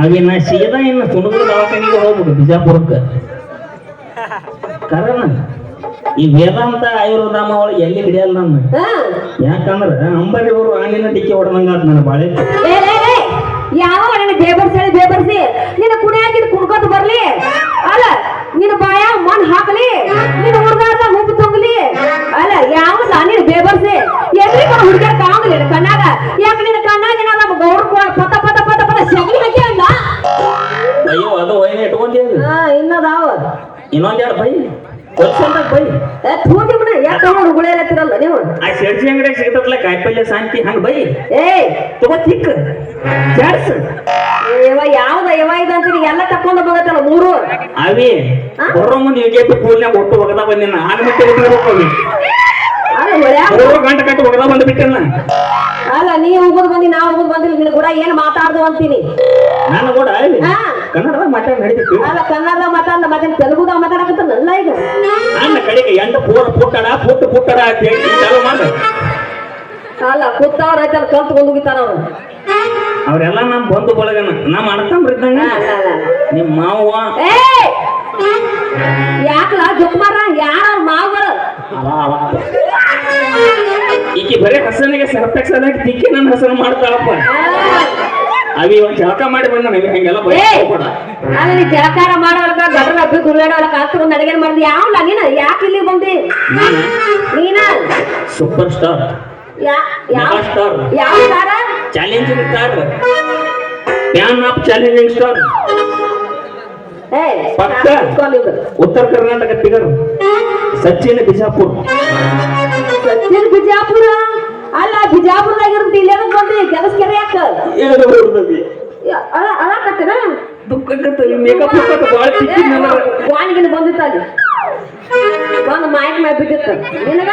ಅವಿನ ಸೀದಾ ಇನ್ನು ಸುಣದ್ರ ದವಾಖಾನಿಗೆ ಹೋಗ್ಬಿಡು ಬಿಜಾಪುರಕ್ಕೆ ಕಾರಣ ಈ ವೇದಾಂತ ಆಯುರ್ಧಾಮ ಒಳಗೆ ಎಲ್ಲಿ ಹಿಡಿಯಲ್ಲ ನನ್ನ ಯಾಕಂದ್ರ ಅಂಬರಿ ಅವರು ಆಣಿನ ಟಿಕ್ಕೆ ಹೊಡೆದಂಗ ನನ್ನ ಬಾಳೆ ಯಾವ ಬೇಬರ್ಸಿ ನಿನ್ನ ಕುಣಿ ಹಾಕಿದ್ ಕುಣ್ಕೊತ ಬರ್ಲಿ ಅಲ್ಲ ನಿನ್ನ ಬಾಯ ಮಣ್ಣು ಹಾಕಲಿ ನಿನ್ನ ಹುಡುಗಾದ ಹುಬ್ಬು ತುಂಬಲಿ ಅಲ್ಲ ಯಾವಲ್ಲ ನೀನು ಬೇಬರ್ಸಿ ಎಲ್ಲಿ ಹುಡುಗಾರ ಕಾಣಲಿಲ್ಲ ಕಣ್ಣಾಗ ಯಾಕೆ ನಿನ್ನ ಕಣ್ಣಾಗ ನಮ್ಮ ಗೌಡ ಪತ ಪತ ಪತ ಪತ ಸಗಣಿ ಹಾಕಿ ಅಲ್ಲ ಅಯ್ಯೋ ಅದು ಒಯ್ನ ಇಟ್ಕೊಂಡೇವಿ ಇನ್ನದಾವ ಇನ್ನೊಂದೆರಡು ಬೈ ಕೊಲ್ಸಂದಾಗ ಬೈ ಥೂಟಿ ಬಿಡ ಯಾಕೆ ಹುಡುಗಳೆ ಇರತ್ತಿರಲ್ಲ ನೀವು ಆ ಶೆಡ್ಸಿ ಅಂಗಡಿಯಾಗ ಸಿಗ್ತದಲ್ಲ ಕಾಯಿಪಲ್ಯ ಶಾಂತಿ ಹಂಗ ಬೈ ಏಯ್ ತಗೋ ತಿಕ್ಕ ಜಾಡ್ಸ ಯಾವ್ದ ಇದಂತೀನಿ ಎಲ್ಲ ತಕೊಂಡ ಬಂದತ್ತಲ್ಲ ಮೂರು ಅವಿ ಬರೋ ಮುಂದೆ ಯುಗೇಪಿ ಪೂರ್ಣ್ಯಾಗ ಒಟ್ಟು ಒಗದ ಬಂದಿನ ಆಗ್ಬಿಟ್ಟು ಬಿಟ್ಟಿರ್ಬೇಕು ಅವಿ ಗಂಟೆ ಕಟ್ಟಿ ಒಗದ ಬಂದ್ಬಿಟ್ಟೆನ ಅಲ್ಲ ನೀ ಹೋಗೋದು ಬಂದಿ ನಾ ಹೋಗೋದು ಬಂದಿಲ್ಲ ನಿನ್ನ ಕೂಡ ಏನ್ ಮಾತಾಡ್ದು ಅಂತೀನಿ ನಾನು ಕೂಡ ಕನ್ನಡದಾಗ ಮಾತಾಡಿ ನಡೀತೀವಿ ಅಲ್ಲ ಕನ್ನಡದಾಗ ಮಾತಾಡ ಮತ್ತೆ ತೆಲುಗುದಾಗ ಮಾತಾಡಕತ್ತಲ್ಲ ಈಗ ನನ್ನ ಕಡೆಗೆ ಎಂಟು ಪುಟ್ಟಡ ಪುಟ್ಟಡ ಅಂತ ಹೇಳಿ ಚಾಲು ಮಾಡ ಅಲ್ಲ ಕೂತವ್ರ ಆಯ್ತಲ್ಲ ಕಲ್ತ್ಕೊಂಡು ಹೋಗಿತಾರ ಅವ್ರು ಅವ್ರೆಲ್ಲ ನಮ್ ಬಂಧು ಬಳಗನ ನಮ್ ಅಣ್ತಂಬ್ರಿದ್ದಂಗ ನಿಮ್ ಮಾವ ಯಾಕಲ ಜುಕ್ಮಾರ ಯಾರ ಮಾವರ ಈಕಿ ಬರೀ ಹಸನಿಗೆ ಸರ್ಪೆಕ್ಸ್ ಅದಾಗಿ ತಿಕ್ಕಿ ನನ್ನ ಹಸನು ಮಾಡ್ತಾಳಪ್ಪ ಅವಿ ಒಂದ್ ಜಳಕ ಮಾಡಿ ಬಂದ ನಮಗೆ ಹಂಗೆಲ್ಲ ಅಲ್ಲ ನೀ ಜಳಕಾರ ಮಾಡೋರ್ಗ ಗಡ್ರ ಹಬ್ಬಿ ಗುರುಗಾಡೋಳಕ ಹಾಕ್ತಗೊಂಡು ಅಡಿಗೆ ಮಾಡಿದ್ ಯಾವಲ್ಲ ನೀನ ಯಾಕೆ ಇಲ್ಲಿ ಬಂದಿ ನೀನ ಸೂಪರ್ ಸ್ಟಾರ್ ಸ್ಟಾರ್ ಯಾವ star challenging star fan of challenging star ಪಕ್ಕ ಉತ್ತರ ಕರ್ನಾಟಕ ಫಿಗರ್ ಸಚಿನ್ ಬಿಜಾಪುರ್ ಸಚಿನ್ ಬಿಜಾಪುರ ಅಲ್ಲ ಬಿಜಾಪುರದಾಗ ಇರುತ್ತೆ ಇಲ್ಲಿ ಏನಕ್ಕೆ ಬಂದಿ ಕೆಲಸ ಕೆರೆ ಯಾಕ ಅಳಕತ್ತನ ಮೇಕಪ್ ಭಾಳ ವಾಣಿಗಿನ ಬಂದಿತ್ತ ಅಲ್ಲಿ ಒಂದು ಮಾಯಕ್ ಮಾಡಿ ಬಿಟ್ಟಿತ್ತ ನಿನಗ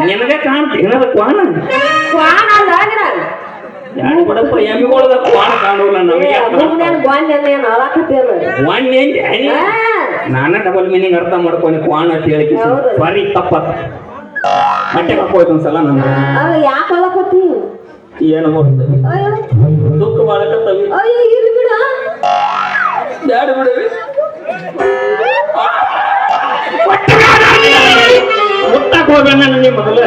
ನಿನಗ ಕಾಣ್ತಿ ಏನದ ಕ್ವಾಣ ಕ್ವಾಣ ಅಲ್ಲ ನಿನ ಯಾರು ಬಡಪ್ಪ ಎಮ್ಮಿಗೊಳದ ಕ್ವಾಣ ಕಾಣೋಲ್ಲ ನಮಗೆ ಗ್ವಾನ್ಯನ್ನೇನು ಅಳಕತ್ತೇನು ವಾಣ್ಯ ನಾನ ಡಬಲ್ ಮೀನಿಂಗ್ ಅರ್ಥ ಮಾಡ್ಕೊಂಡು ಕ್ವಾಣ ಅಂತ ಹೇಳಿ ಸಾರಿ ತಪ್ಪ ಹೊಟ್ಟೆ ಹಾಕೋಯ್ತು ಒಂದ್ಸಲ ನನ್ನ ಅಲ್ಲ ಯಾಕೆ ಅಳಕತ್ತಿ ಏನು ದುಃಖ ಮಾಡಕತ್ತವಿ ಅಯ್ಯೋ ಇರ್ಲಿ ಬಿಡ ಯಾರು ಬಿಡವಿ ಮುಟ್ಟಕ್ ಹೋಗ್ಬೇಡ ನನಗೆ ಮೊದಲು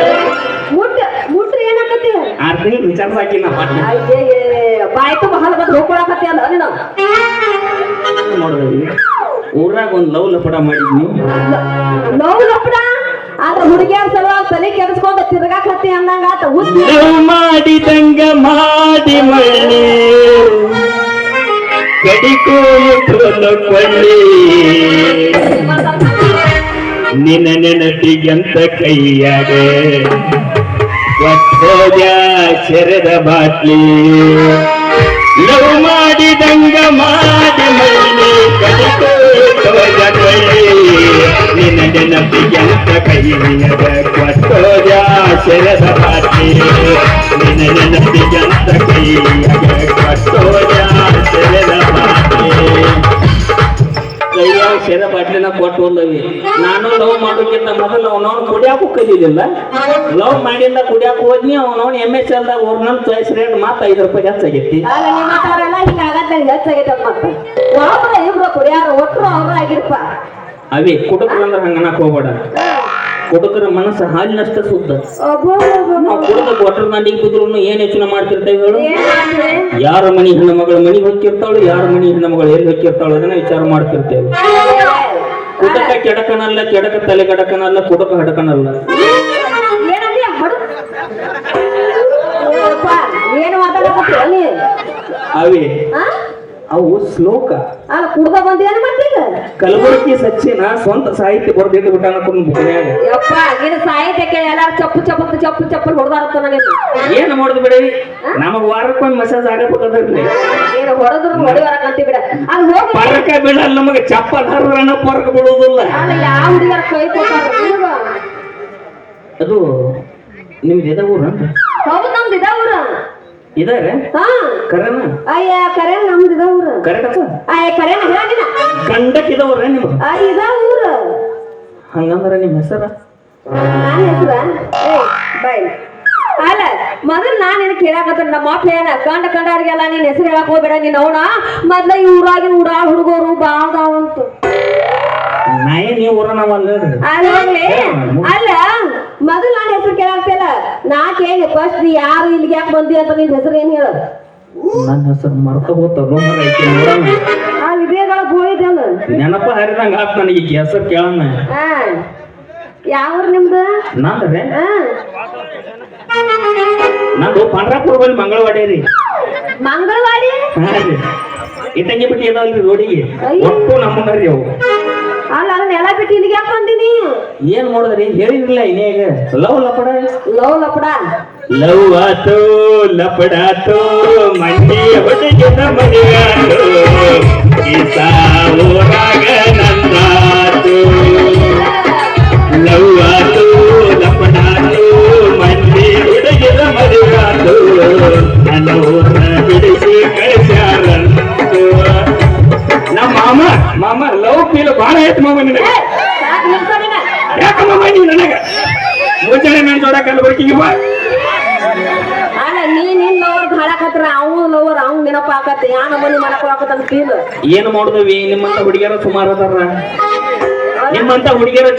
ಮುಟ್ರಿ ಏನಾಕತಿ 6 ತಿಂಗಳು ವಿಚಾರ ಸಾಕಿ ನಾ ಬಾಯ್ತು ಬಹಳ ಬಂದು ಹೋಗ್ಕೊಳಕತ್ತಿ ಅಲ್ಲ ನೀನು ನೋಡ್ರಿ ಊರಾಗ ಒಂದು ಲವ್ ಲಪಡ ಮಾಡಿದ್ನಿ ಲವ್ ಲಪಡ ಆದ್ರೆ ಹುಡುಗಿಯರ್ ಸಲುವಾಗಿ ತಲೆ ಕೆಡಿಸ್ಕೊಂಡು ತಿರ್ಗಾಕತ್ತಿ ಅಂದಂಗ ಆತ ಲವ್ ಮಾಡಿದಂಗ ಮಾಡಿ ಮಳ್ಳಿ ಕಡಿಕೋಲು ಕೊಳ್ಳಿ ನಿನ್ನ ನೆನಪಿಗೆಂತ ಕೈಯಾಗ ಒಟ್ಟೋದ ಚೆರೆದ ಬಾಟ್ಲಿ ಲವ್ ಮಾಡಿದಂಗ ಮಾಡಿ ಮಳ್ಳಿ ಕಡಿಕೋಲ ಕೊಳ್ಳಿ ನಿನ್ನ ನೆನಪಿಗೆಂತ ಕೈಯಾಗ ಒಟ್ಟೋದ ಚೆರೆದ ಬಾಟ್ಲಿ ನಿನ್ನ ನೆನಪಿಗೆಂತ ಕೈಯಾಗ ಒಟ್ಟೋದ ಚೆರೆದ ಬಾಟ್ಲಿ ಕೈಯಾಗ ಸೆರೆ ಬಾಟ್ಲಿನ ಕೊಟ್ಟು ಹೋದವಿ ನಾನು ಲವ್ ಮಾಡೋಕ್ಕಿಂತ ಮೊದಲು ಅವನವ್ನು ಕುಡಿಯಾಕು ಕಲಿಲಿಲ್ಲ ಲವ್ ಮಾಡಿಂದ ಕುಡಿಯಾಕ ಹೋದ್ನಿ ಅವನವ್ನು MSL ದಾಗ ಅವ್ರನ್ನ ಚಾಯ್ಸ್ ರೇಟ್ ಮಾತ್ರ 5 ರೂಪಾಯಿ ಹೆಚ್ಚಾಗೈತಿ ಇಬ್ರು ಕುಡಿಯಾರ ಒಟ್ರು ಅವ್ರ ಆಗಿರ್ಪ ಅವಿ ಕುಟುಕರು ಅಂದ್ರೆ ಹಂಗನಕ್ ಹೋಗ್ಬೇಡ ಕುಟುಕರ ಮನಸ್ಸು ಹಾಲಿನಷ್ಟ ಶುದ್ಧ ನಾವು ಕುಡುಕ ಒಟ್ಟರ ದಂಡಿಗೆ ಬಿದ್ರು ಏನ್ ಯೋಚನೆ ಮಾಡ್ತಿರ್ತೇವೆ ಹೇಳು ಯಾರ ಮನಿ ಹೆಣ್ಣು ಮಗಳ ಮನಿಗೆ ಹೋಗಿರ್ತಾಳು ಯಾರ ಮನಿ ಹೆಣ್ಣು ಮಗಳು ಎಲ್ಲಿ ಹೋಗಿರ್ತಾಳು ಅದನ್ನ ವಿಚಾರ ಮಾಡ್ತಿರ್ತೇವೆ ಕುಟಕ ಕೆಡಕನಲ್ಲ ಕೆಡಕ ತಲೆ ಕೆಡಕನಲ್ಲ ಕುಟಕ ಹಡಕನಲ್ಲ ಏನು ಮಾತಾಡಕತ್ತಿ ಅವಿ ಅವು ಶ್ಲೋಕ ಅಲ್ಲ ಕುಡ್ದ ಬಂದು ಏನ್ ಮಾಡ್ತೀಗ ಕಲಬುರಗಿ ಸಚ್ಚಿನ ಸ್ವಂತ ಸಾಹಿತ್ಯ ಬರೆದಿಟ್ಟು ಬಿಟ್ಟಾನ ಬುಕ್ನ್ಯಾಗ ಯಪ್ಪ ನೀನು ಸಾಹಿತ್ಯಕ್ಕೆ ಎಲ್ಲಾರು ಚಪ್ಪು ಚಪ್ಪು ಚಪ್ಪು ಚಪ್ಪು ಹೊಡೆದಾರತ್ತ ನನಗೆ ಏನ್ ಮಾಡುದು ಬಿಡಿ ನಮಗ್ ವಾರಕ್ಕೊಂದು ಮೆಸೇಜ್ ಆಗಬೇಕಂದ್ರಿ ಏನು ಹೊಡೆದ್ರು ಹೊಡೆಯರಕಂತಿ ಬಿಡ ಅದು ಹೋಗಿ ಪರಕ ಬಿಡಲ್ಲ ನಮಗೆ ಚಪ್ಪಲ್ ಹರಣ ಪರಕ ಬಿಡುವುದಿಲ್ಲ ಅಲ್ಲ ಯಾವ ಹುಡುಗರ ಕೈ ಕೊಟ್ಟಾರ ಅದು ನಿಮ್ದು ಇದ ಊರ ಹೌದು ನಮ್ದು ಇದ ಊರ ಇದಾರೆ ಕರೆನ ಅಯ್ಯ ಕರೆ ನಮ್ದು ಇದ ಊರ ಕರೆಕ್ಟ್ ಅಯ್ಯ ಕರೆ ಹೇಳಂಗಿಲ್ಲ ಗಂಡಕ್ ಇದಾವ್ರ ನಿಮ್ದು ಇದ ಊರ ಹಂಗಂದ್ರ ನಿಮ್ ಹೆಸರ ನನ್ನ ಹೆಸರ ಬೈ ಅಲ್ಲ ಮೊದಲು ನಾನು ನಿನ್ನ ಕೇಳಾಕತ್ತ ನಮ್ಮ ಅಪ್ಪ ಏನ ಕಂಡವ್ರಿಗೆಲ್ಲ ನಿನ್ನ ಹೆಸರು ಹೇಳಕ್ ಹೋಗ್ಬೇಡ ನೀನ್ ಅವನ ಮೊದ್ಲ ಈ ಊರಾಗಿನ ಹುಡುಗರು ಬಾಳ್ದಾವಂತು ನಾಯೇ ನೀವು ಊರನವಲ್ಲ ಹೋಗ್ಲಿ ಅಲ್ಲ ಮೊದಲು ನಾನು ಹೆಸರು ಕೇಳಾಕ್ತಿಲ್ಲ ನಾ ಕೇಳಿ ಫಸ್ಟ್ ಯಾರು ಇಲ್ಲಿಗೆ ಯಾಕೆ ಬಂದಿ ಅಂತ ನಿನ್ ಹೆಸರು ಏನ್ ಹೇಳೋದು ನನ್ನ ಹೆಸರು ಮರ್ತ ಹೋಗ್ತಾವ ಆ ವಿವೇಗಳ ಹೋಯ್ತಲ್ಲ ನೆನಪ ಹರಿದಂಗ ಆತ್ ನನಗೆ ಈ ಹೆಸರು ಕೇಳೋಣ ಯಾವ ನಿಮ್ದು ನಂದ್ರೆ ನಂದು ಪಾಂಡ್ರಾಪುರ ಬಲ್ಲಿ ಮಂಗಳವಾಡಿ ರೀ ಮಂಗಳವಾಡಿ ಇಟ್ಟಂಗಿ ಬಿಟ್ಟು ಏನಲ್ರಿ ರೋಡಿಗೆ ಒಟ್ಟು ನಮ್ಮನ್ರಿ ಅವು ಅಲ್ಲ ಅದನ್ನ ಎಲ್ಲ ಬಿಟ್ಟು ಇಲ್ಲಿಗೆ ಯಾಕೆ ಬಂದಿನಿ ಏನ್ ಮಾಡೋದ್ರಿ ಹೇಳಿರ್ಲಿಲ್ಲ ಇನ್ನೇಗ ಲವ್ ಲಪಡ ಲವ್ ಆತು ಲಪಡಾತು ಮಂಡಿ ಹೊಡೆಗಿದ ಮನೆಯಾತು ಊರಾಗ ನಂದಾತು ಲವ್ ಆತು ಲಪಡಾತು ಮಂಡಿ ಹೊಡೆಗಿದ ಮನೆಯಾತು ನನ್ನ ಊರ ಬಿಡಿಸಿ ಕಳಿಸ್ಯಾರಂತು ನಮ್ಮ ಮಾಮ ಲವ್ ಫೀಲ್ ಬಾಳ ಐತ್ ಮಾಮ ನಿನಗೆ ಯಾಕಮ್ಮ ನೀ ನನಗ ಮುಂಚೆನೆ ನಾನು ಜೋಡ ಕಲಬರ್ಕಿಗೆ ಬಾ ಅಲ್ಲ ನೀನ್ ಲವರ್ ಹಾಳಾಕತ್ರ ಅವ್ನು ಲವರ್ ಅವ್ನ್ ನೆನಪ ಆಕತ್ತೆ ಯಾ ನಮ್ಮನಿ ಮಾಡಕ್ ಫೀಲ್ ಏನು ಮಾಡುದವಿ ನಿಮ್ಮಂತ ಹುಡುಗಿಯರ ಸುಮಾರು ಅದಾರ ನಿಮ್ಮಂತ ಹುಡುಗಿಯರ